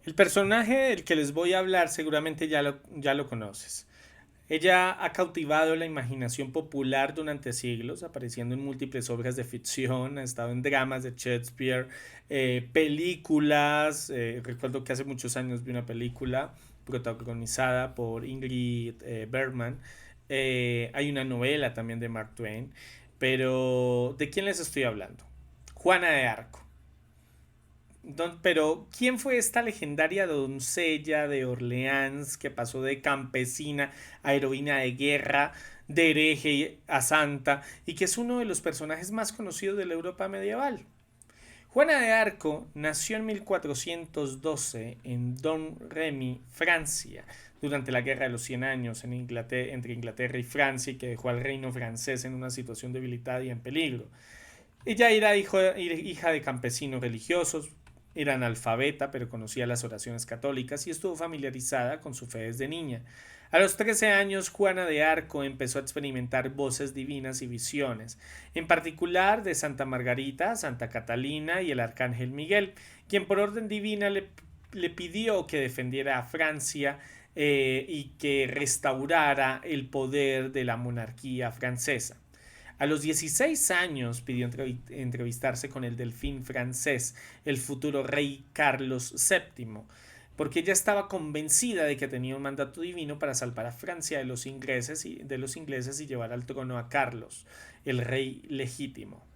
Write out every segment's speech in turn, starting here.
El personaje del que les voy a hablar seguramente ya lo conoces. Ella ha cautivado la imaginación popular durante siglos, apareciendo en múltiples obras de ficción, ha estado en dramas de Shakespeare, películas. Recuerdo que hace muchos años vi una película protagonizada por Ingrid Bergman. Hay una novela también de Mark Twain. Pero, ¿de quién les estoy hablando? Juana de Arco. Pero, ¿quién fue esta legendaria doncella de Orleans que pasó de campesina a heroína de guerra, de hereje a santa, y que es uno de los personajes más conocidos de la Europa medieval? Juana de Arco nació en 1412 en Domremy, Francia, durante la Guerra de los Cien Años entre Inglaterra y Francia, y que dejó al reino francés en una situación debilitada y en peligro. Ella era hija de campesinos religiosos, era analfabeta, pero conocía las oraciones católicas y estuvo familiarizada con su fe desde niña. A los 13 años, Juana de Arco empezó a experimentar voces divinas y visiones, en particular de Santa Margarita, Santa Catalina y el Arcángel Miguel, quien por orden divina le pidió que defendiera a Francia y que restaurara el poder de la monarquía francesa. A los 16 años pidió entrevistarse con el delfín francés, el futuro rey Carlos VII, porque ella estaba convencida de que tenía un mandato divino para salvar a Francia de los ingleses y llevar al trono a Carlos, el rey legítimo.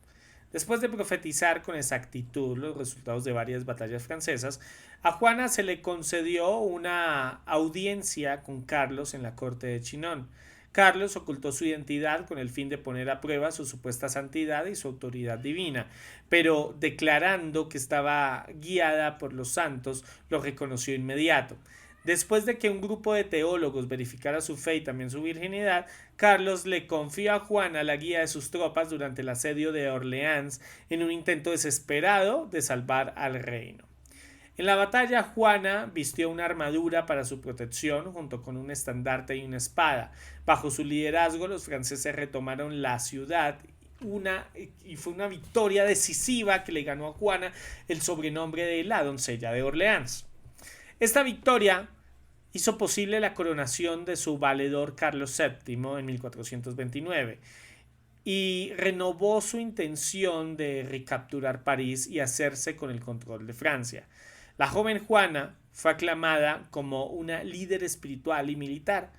Después de profetizar con exactitud los resultados de varias batallas francesas, a Juana se le concedió una audiencia con Carlos en la corte de Chinon. Carlos ocultó su identidad con el fin de poner a prueba su supuesta santidad y su autoridad divina, pero declarando que estaba guiada por los santos, lo reconoció inmediato. Después de que un grupo de teólogos verificara su fe y también su virginidad, Carlos le confió a Juana la guía de sus tropas durante el asedio de Orleans en un intento desesperado de salvar al reino. En la batalla, Juana vistió una armadura para su protección junto con un estandarte y una espada. Bajo su liderazgo, los franceses retomaron la ciudad y fue una victoria decisiva que le ganó a Juana el sobrenombre de la doncella de Orleans. Esta victoria hizo posible la coronación de su valedor Carlos VII en 1429 y renovó su intención de recapturar París y hacerse con el control de Francia. La joven Juana fue aclamada como una líder espiritual y militar,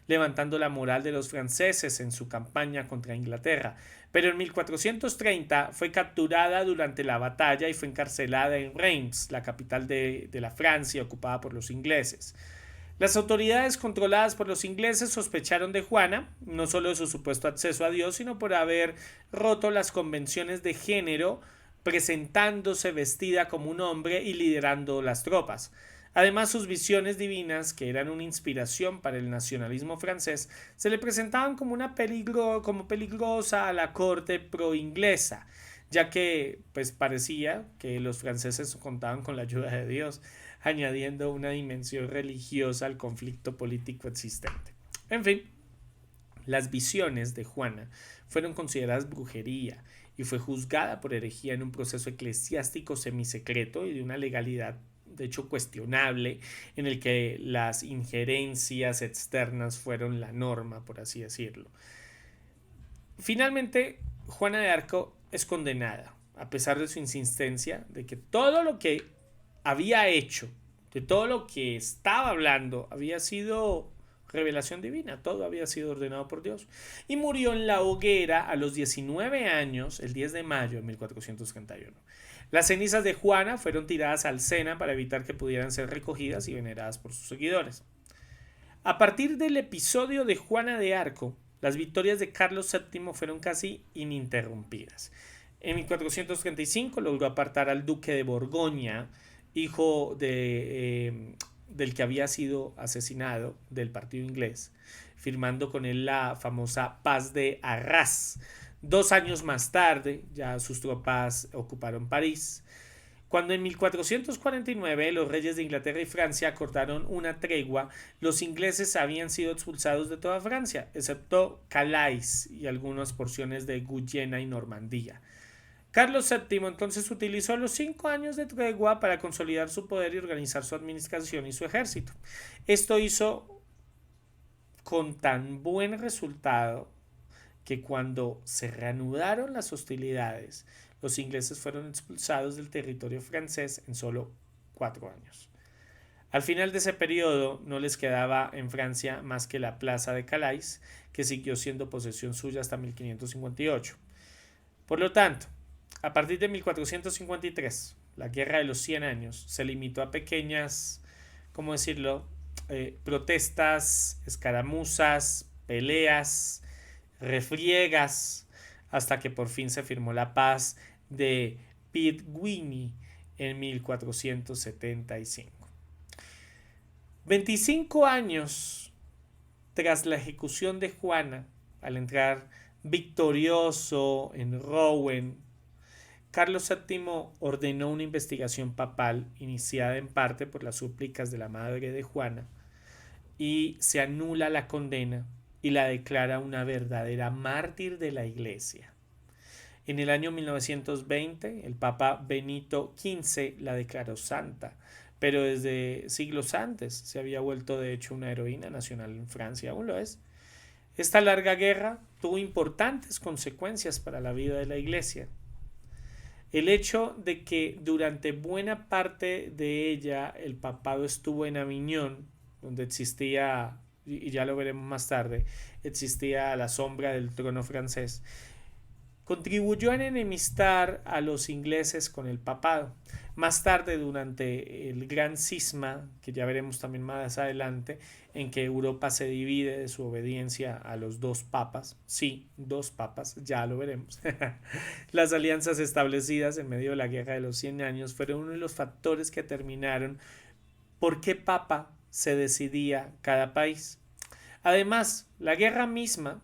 levantando la moral de los franceses en su campaña contra Inglaterra, pero en 1430 fue capturada durante la batalla y fue encarcelada en Reims, la capital de la Francia ocupada por los ingleses. Las autoridades controladas por los ingleses sospecharon de Juana, no solo de su supuesto acceso a Dios, sino por haber roto las convenciones de género, presentándose vestida como un hombre y liderando las tropas. Además, sus visiones divinas, que eran una inspiración para el nacionalismo francés, se le presentaban como peligrosa a la corte pro-inglesa, ya que pues parecía que los franceses contaban con la ayuda de Dios, añadiendo una dimensión religiosa al conflicto político existente. En fin, las visiones de Juana fueron consideradas brujería y fue juzgada por herejía en un proceso eclesiástico semisecreto y de una legalidad de hecho cuestionable, en el que las injerencias externas fueron la norma, por así decirlo. Finalmente, Juana de Arco es condenada, a pesar de su insistencia de que todo lo que había hecho, de todo lo que estaba hablando, había sido revelación divina, todo había sido ordenado por Dios. Y murió en la hoguera a los 19 años, el 10 de mayo de 1431. Las cenizas de Juana fueron tiradas al Sena para evitar que pudieran ser recogidas y veneradas por sus seguidores. A partir del episodio de Juana de Arco, las victorias de Carlos VII fueron casi ininterrumpidas. En 1435 logró apartar al duque de Borgoña, hijo del que había sido asesinado del partido inglés, firmando con él la famosa Paz de Arras. 2 años más tarde, ya sus tropas ocuparon París. Cuando en 1449 los reyes de Inglaterra y Francia acordaron una tregua, los ingleses habían sido expulsados de toda Francia, excepto Calais y algunas porciones de Guyena y Normandía. Carlos VII entonces utilizó los 5 años de tregua para consolidar su poder y organizar su administración y su ejército. Esto hizo con tan buen resultado que cuando se reanudaron las hostilidades, los ingleses fueron expulsados del territorio francés en solo 4 años. Al final de ese periodo no les quedaba en Francia más que la plaza de Calais, que siguió siendo posesión suya hasta 1558. Por lo tanto, a partir de 1453, la Guerra de los 100 años se limitó a pequeñas, ¿cómo decirlo?, protestas, escaramuzas, peleas, refriegas, hasta que por fin se firmó la paz de Pidguini en 1475. 25 años tras la ejecución de Juana, al entrar victorioso en Rouen, Carlos VII ordenó una investigación papal iniciada en parte por las súplicas de la madre de Juana y se anula la condena y la declara una verdadera mártir de la Iglesia. En el año 1920, el Papa Benito XV la declaró santa, pero desde siglos antes se había vuelto de hecho una heroína nacional en Francia, aún lo es. Esta larga guerra tuvo importantes consecuencias para la vida de la Iglesia. El hecho de que durante buena parte de ella el papado estuvo en Aviñón, donde existía, y ya lo veremos más tarde, existía la sombra del trono francés, contribuyó a enemistar a los ingleses con el papado. Más tarde, durante el gran cisma, que ya veremos también más adelante, en que Europa se divide de su obediencia a los dos papas, sí, dos papas, ya lo veremos. Las alianzas establecidas en medio de la Guerra de los 100 años fueron uno de los factores que determinaron por qué papa se decidía cada país. Además, la guerra misma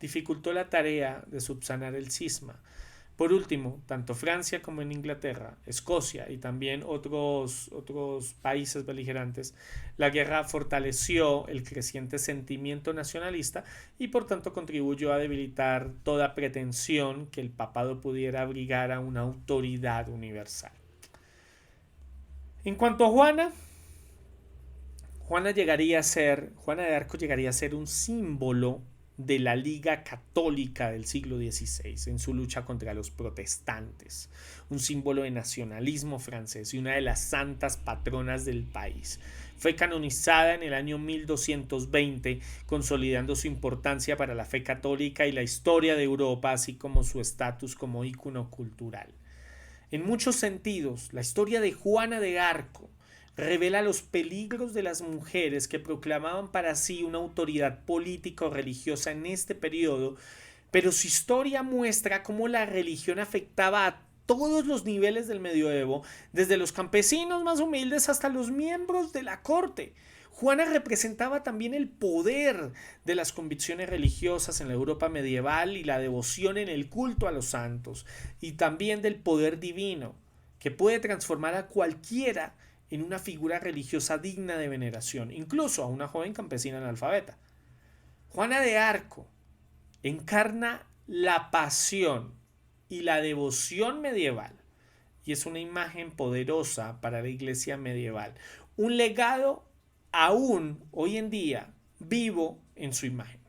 dificultó la tarea de subsanar el cisma. Por último, tanto Francia como en Inglaterra, Escocia y también otros países beligerantes, la guerra fortaleció el creciente sentimiento nacionalista y por tanto contribuyó a debilitar toda pretensión que el papado pudiera abrigar a una autoridad universal. En cuanto a Juana de Arco llegaría a ser un símbolo de la Liga Católica del siglo XVI en su lucha contra los protestantes, un símbolo de nacionalismo francés y una de las santas patronas del país. Fue canonizada en el año 1220, consolidando su importancia para la fe católica y la historia de Europa, así como su estatus como ícono cultural. En muchos sentidos, la historia de Juana de Arco revela los peligros de las mujeres que proclamaban para sí una autoridad política o religiosa en este periodo, pero su historia muestra cómo la religión afectaba a todos los niveles del medioevo, desde los campesinos más humildes hasta los miembros de la corte. Juana representaba también el poder de las convicciones religiosas en la Europa medieval y la devoción en el culto a los santos, y también del poder divino, que puede transformar a cualquiera en una figura religiosa digna de veneración, incluso a una joven campesina analfabeta. Juana de Arco encarna la pasión y la devoción medieval y es una imagen poderosa para la iglesia medieval, un legado aún hoy en día vivo en su imagen.